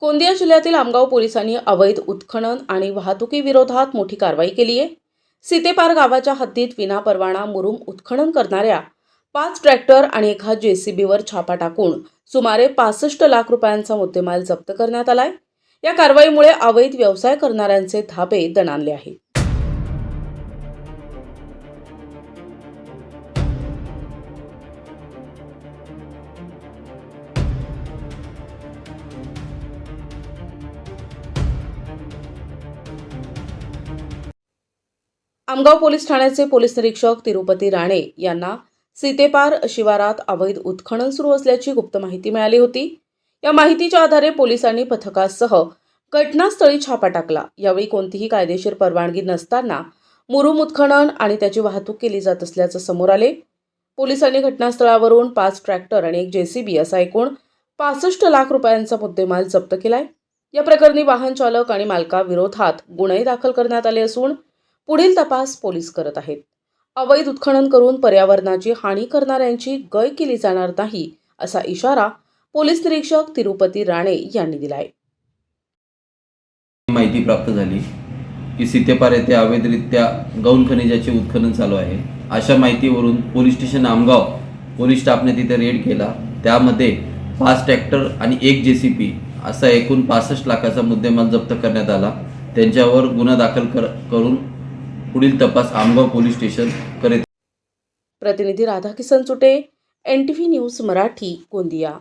गोंदिया जिल्ह्यातील आमगाव पोलिसांनी अवैध उत्खनन आणि वाहतुकीविरोधात मोठी कारवाई केली आहे। सीतेपार गावाच्या हद्दीत विनापरवाना मुरुम उत्खनन करणाऱ्या 5 ट्रॅक्टर आणि एका जेसीबीवर छापा टाकून सुमारे 65 लाख रुपयांचा मुद्देमाल जप्त करण्यात आलाय। या कारवाईमुळे अवैध व्यवसाय करणाऱ्यांचे धाबे दणाणले आहेत। आमगाव पोलीस ठाण्याचे पोलीस निरीक्षक तिरुपती राणे यांना सीतेपार शिवारात अवैध उत्खनन सुरू असल्याची गुप्त माहिती मिळाली होती। या माहितीच्या आधारे पोलिसांनी पथकासह घटनास्थळी छापा टाकला। यावेळी कोणतीही कायदेशीर परवानगी नसताना मुरुम उत्खनन आणि त्याची वाहतूक केली जात असल्याचं समोर आले। पोलिसांनी घटनास्थळावरून 5 ट्रॅक्टर आणि एक जेसीबी असा एकूण 65 लाख रुपयांचा मुद्देमाल जप्त केलाय। या प्रकरणी वाहन चालक आणि मालकाविरोधात गुन्हे दाखल करण्यात आले असून पुढील तपास पोलीस करत आहेत। अवैध उत्खनन करून पर्यावरणाची हानी करणाऱ्यांची गय केली जाणार नाही असा इशारा पोलीस निरीक्षक तिरुपती राणे यांनी दिलाय। माहिती प्राप्त झाली की सीतेपार येथे अवैधरित्या गौण खनिजाचे उत्खनन चालू आहे। अशा माहितीवरून पोलीस स्टेशन आमगाव पोलीस स्टाफने तिथे रेड केला। त्यामध्ये 5 ट्रॅक्टर आणि एक जेसीबी असा एकूण 65 लाखाचा मुद्देमाल जप्त करण्यात आला। त्यांच्यावर गुन्हा दाखल करून पुढील तपास आमगाव पोलीस स्टेशन करीत। प्रतिनिधी राधाकिसन चुटे, NTV न्यूज मराठी, गोंदिया।